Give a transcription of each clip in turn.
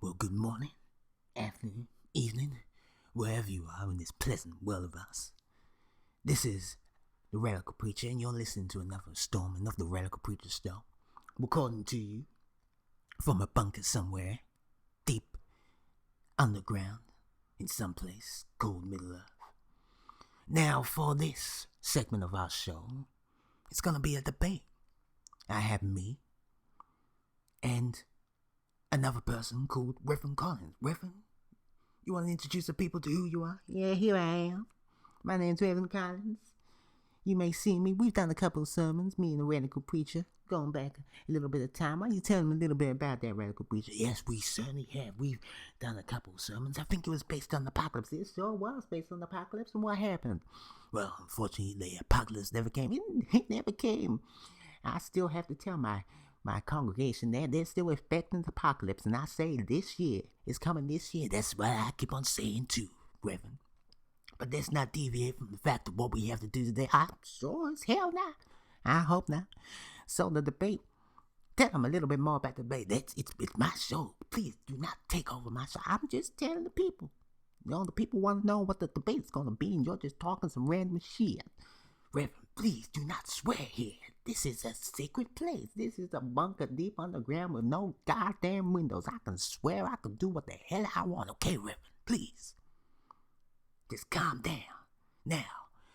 Well, good morning, afternoon, evening, wherever you are in this pleasant world of us. This is the Radical Preacher, and you're listening to another installment of the Radical Preacher Show, recording to you from a bunker somewhere deep underground in some place cold Middle Earth. Now, for this segment of our show, it's gonna be a debate. I have me and another person called Reverend Colin. Reverend, you want to introduce the people to who you are? Yeah, here I am. My name's Reverend Collins. You may see me. We've done a couple of sermons, me and the Radical Preacher, going back a little bit of time. Why don't you tell them a little bit about that Radical Preacher? Yes, we certainly have. We've done a couple of sermons. I think it was based on the apocalypse. It sure was based on the apocalypse. And what happened? Well, unfortunately, the apocalypse never came. It never came. I still have to tell my congregation that they're still expecting the apocalypse, and I say this year, it's coming this year. That's what I keep on saying too, Reverend. But let's not deviate from the fact of what we have to do today. I'm sure as hell not. I hope not. So the debate, tell them a little bit more about the debate. It's my show. Please do not take over my show. I'm just telling the people. You know, the people want to know what the debate's going to be, and you're just talking some random shit. Reverend, please do not swear here. This is a sacred place. This is a bunker deep underground with no goddamn windows. I can swear I can do what the hell I want. Okay, Reverend, please. Just calm down. Now,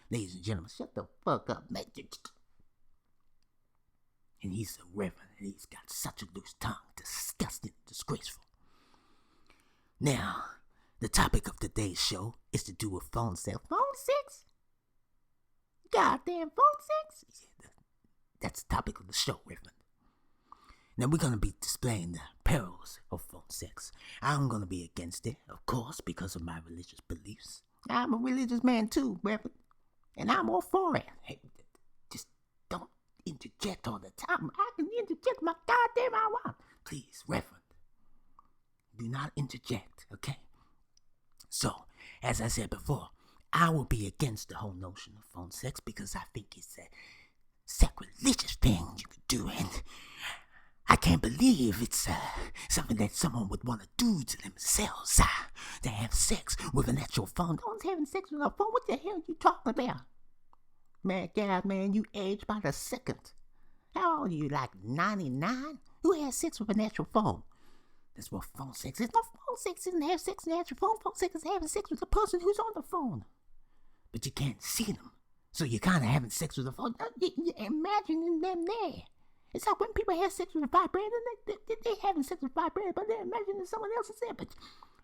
ladies and gentlemen, shut the fuck up, mate. And he's a reverend, and he's got such a loose tongue. Disgusting, disgraceful. Now, the topic of today's show is to do with phone sex. Phone sex? Goddamn phone sex? Yeah, that's the topic of the show, Reverend. Now, we're going to be displaying the perils of phone sex. I'm going to be against it, of course, because of my religious beliefs. I'm a religious man too, Reverend, and I'm all for it. Hey, just don't interject all the time. I can interject my goddamn I want. Please, Reverend, do not interject, okay? So, as I said before, I will be against the whole notion of phone sex because I think it's a sacrilegious thing you could do, and I can't believe it's something that someone would want to do to themselves, to have sex with an actual phone. No one's having sex with a phone. What the hell are you talking about? Man, God, man, you age by the second. How old are you, like 99? Who has sex with an actual phone? That's what phone sex is. No, phone sex isn't having sex with an actual phone. Phone sex is having sex with the person who's on the phone. But you can't see them, so you're kind of having sex with the phone. You're imagining them there. It's like when people have sex with a vibrator, they're having sex with a vibrator, but they're imagining someone else is there. But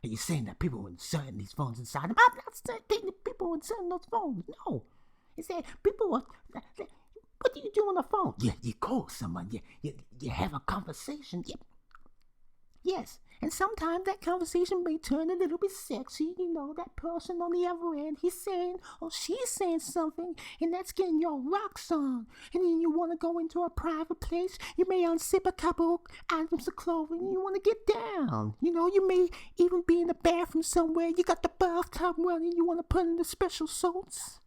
are you saying that people were inserting these phones inside them? I'm not saying that people were inserting those phones. No. It's that people were... What do you do on the phone? You call someone. You have a conversation. Yes, and sometimes that conversation may turn a little bit sexy. You know, that person on the other end, he's saying or she's saying something, and that's getting your rocks on. And then you want to go into a private place. You may unzip a couple items of clothing, and you want to get down. You know, you may even be in the bathroom somewhere. You got the bathtub running. You want to put in the special soaps.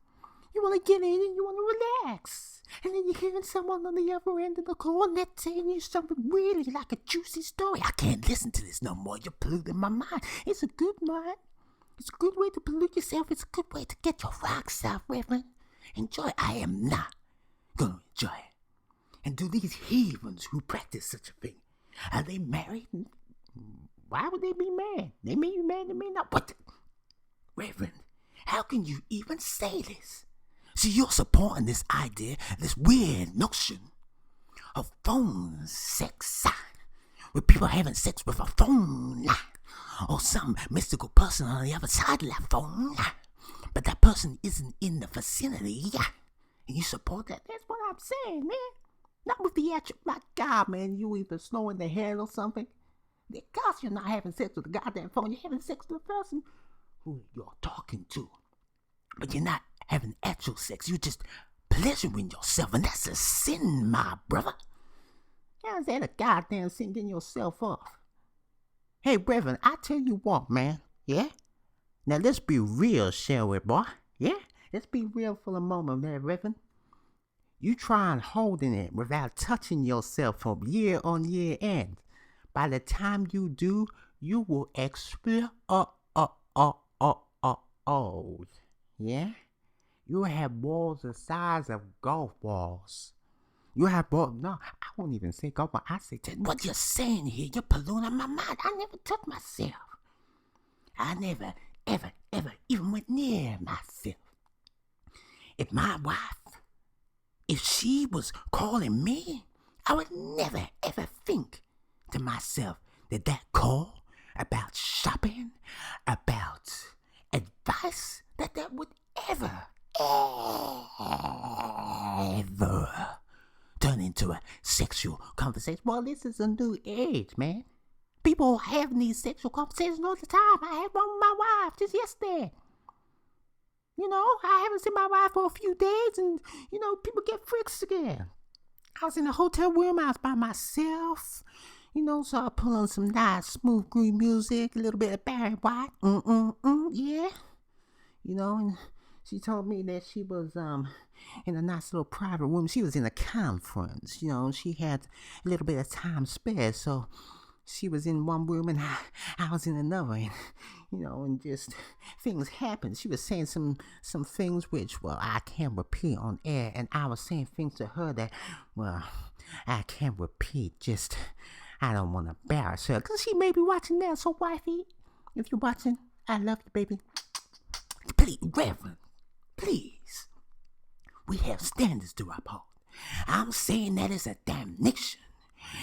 You want to get in and you want to relax. And then you're hearing someone on the other end of the call and they're telling you something really like a juicy story. I can't listen to this no more. You're polluting my mind. It's a good mind. It's a good way to pollute yourself. It's a good way to get your rocks out, Reverend. Enjoy it. I am not going to enjoy it. And do these heathens who practice such a thing, are they married? Why would they be mad? They may be mad, they may not. What? Reverend, how can you even say this? See, you're supporting this idea, this weird notion of phone sex, with people having sex with a phone, or some mystical person on the other side of that phone, but that person isn't in the vicinity, and you support that? That's what I'm saying, man. Not with the actual, my God, man, you either slow in the head or something. Because you're not having sex with the goddamn phone, you're having sex with the person who you're talking to, but you're not having actual sex. You're just pleasuring yourself, and that's a sin, my brother. How's that a goddamn sin, getting yourself off? Hey, Reverend, I tell you what, man, yeah? Now let's be real, shall we, boy? Yeah? Let's be real for a moment there, Reverend. You try and holding it without touching yourself from year on year end. By the time you do, you will explode. Yeah? You have balls the size of golf balls. You have balls. No, I won't even say golf ball. I say, what you're saying here, you're polluting my mind. I never took myself. I never, ever, even went near myself. If my wife, if she was calling me, I would never, ever think to myself that call about shopping, about advice, that would ever turn into a sexual conversation. Well, this is a new age, man. People having these sexual conversations all the time. I had one with my wife just yesterday. You know, I haven't seen my wife for a few days, and, you know, people get fricks again. I was in a hotel room, I was by myself, you know, so I put on some nice smooth green music, a little bit of Barry White, yeah. You know, and she told me that she was in a nice little private room. She was in a conference, you know, she had a little bit of time spare, so she was in one room and I was in another, and, you know, and just things happened. She was saying some things which, well, I can't repeat on air, and I was saying things to her that, well, I can't repeat. Just, I don't want to embarrass her, because she may be watching now. So, wifey, if you're watching, I love you, baby. Please, Reverend, please. We have standards to uphold. I'm saying that is a damnation.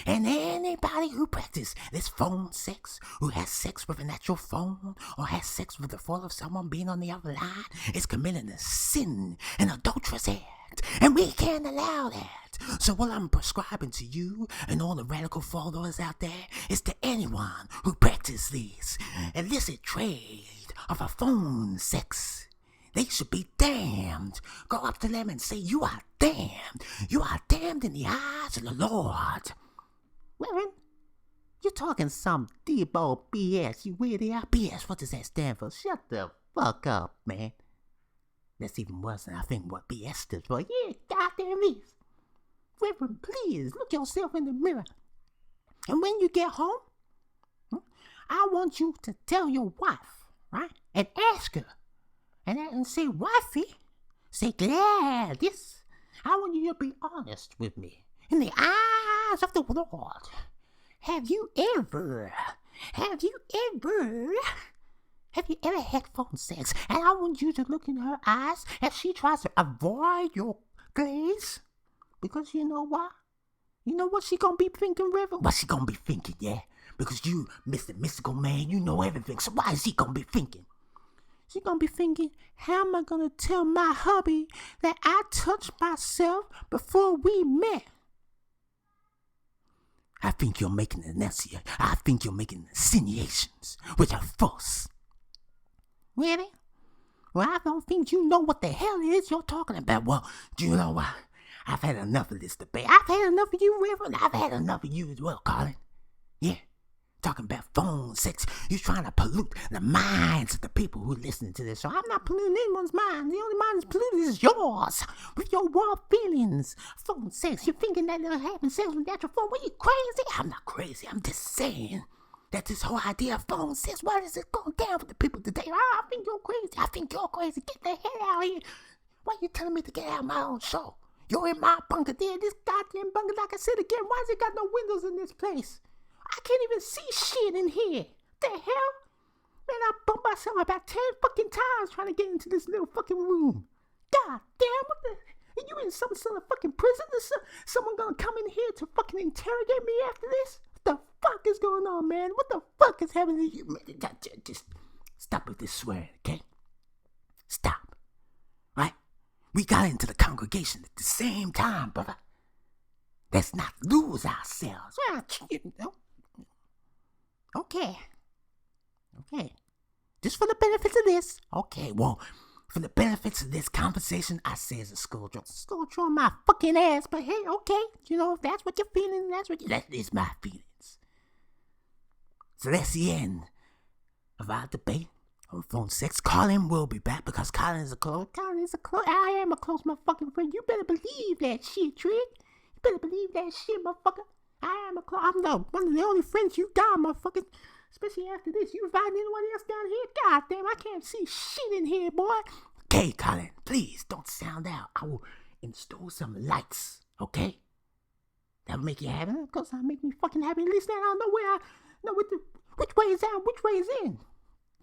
And anybody who practices this phone sex, who has sex with an actual phone, or has sex with the thought of someone being on the other line, is committing a sin, an adulterous act, and we can't allow that. So what I'm prescribing to you and all the radical followers out there is to anyone who practices this illicit trade of a phone sex, they should be damned. Go up to them and say, you are damned. You are damned in the eyes of the Lord. Reverend, you're talking some deep old BS, you weird out. BS, what does that stand for? Shut the fuck up, man. That's even worse than I think what BS stands for. Yeah, goddamn is. Reverend, please, look yourself in the mirror. And when you get home, I want you to tell your wife, right? And ask her. And say, wifey, say, Gladys, I want you to be honest with me. In the eyes of the Lord, have you ever had phone sex? And I want you to look in her eyes as she tries to avoid your gaze. Because you know what? You know what she gonna be thinking, Reverend? What she gonna be thinking, yeah? Because you, Mr. Mystical Man, you know everything. So why is she gonna be thinking? She's gonna be thinking, how am I gonna tell my hubby that I touched myself before we met? I think you're making insinuations which are false. Really? Well, I don't think you know what the hell it is you're talking about. Well, do you know what? I've had enough of this debate. I've had enough of you, Reverend. I've had enough of you as well, Colin. Yeah. Talking about phone sex. You're trying to pollute the minds of the people who are listening to this show. I'm not polluting anyone's mind. The only mind that's polluted is yours. With your raw feelings. Phone sex. You're thinking that they're having sex with natural phone. What, you crazy? I'm not crazy. I'm just saying that this whole idea of phone sex, why is it going down for the people today? I think you're crazy. I think you're crazy. Get the hell out of here. Why are you telling me to get out of my own show? You're in my bunker there. This goddamn bunker, like I said again, why has it got no windows in this place? I can't even see shit in here. The hell? Man, I bumped myself about 10 fucking times trying to get into this little fucking room. God damn, what the? Are you in some sort of fucking prison or something? Someone gonna come in here to fucking interrogate me after this? What the fuck is going on, man? What the fuck is happening to you, man? Just stop with this swearing, okay? Stop. Right? We got into the congregation at the same time, brother. Let's not lose ourselves. Well, you know. Okay. Just for the benefits of this. Okay, well, for the benefits of this conversation, I say it's a school drone. School drone my fucking ass, but hey, okay. You know, if that's what you're feeling, that is my feelings. So that's the end of our debate on phone sex. Colin will be back because Colin is a close. I am a close motherfucking friend. You better believe that shit, Trick. You better believe that shit, motherfucker. I'm one of the only friends you got, motherfucker. Especially after this. You inviting anyone else down here? God damn, I can't see shit in here, boy. Okay, Colin, please don't sound out. I will install some lights, okay? That'll make you happy. Because that'll make me fucking happy. At least then I'll know where I know which way is out, which way is in.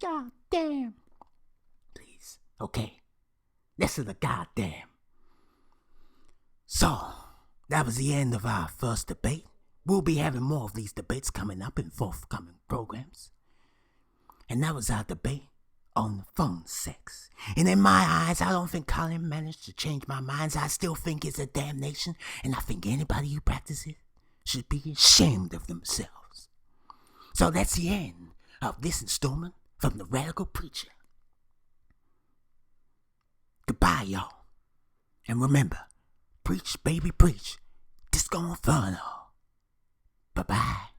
God damn. Please, okay. Listen to the goddamn. So, that was the end of our first debate. We'll be having more of these debates coming up in forthcoming programs. And that was our debate on phone sex. And in my eyes, I don't think Colin managed to change my mind. I still think it's a damnation, and I think anybody who practices it should be ashamed of themselves. So that's the end of this installment from the Radical Preacher. Goodbye, y'all. And remember, preach, baby, preach. Disco Inferno. Bye-bye.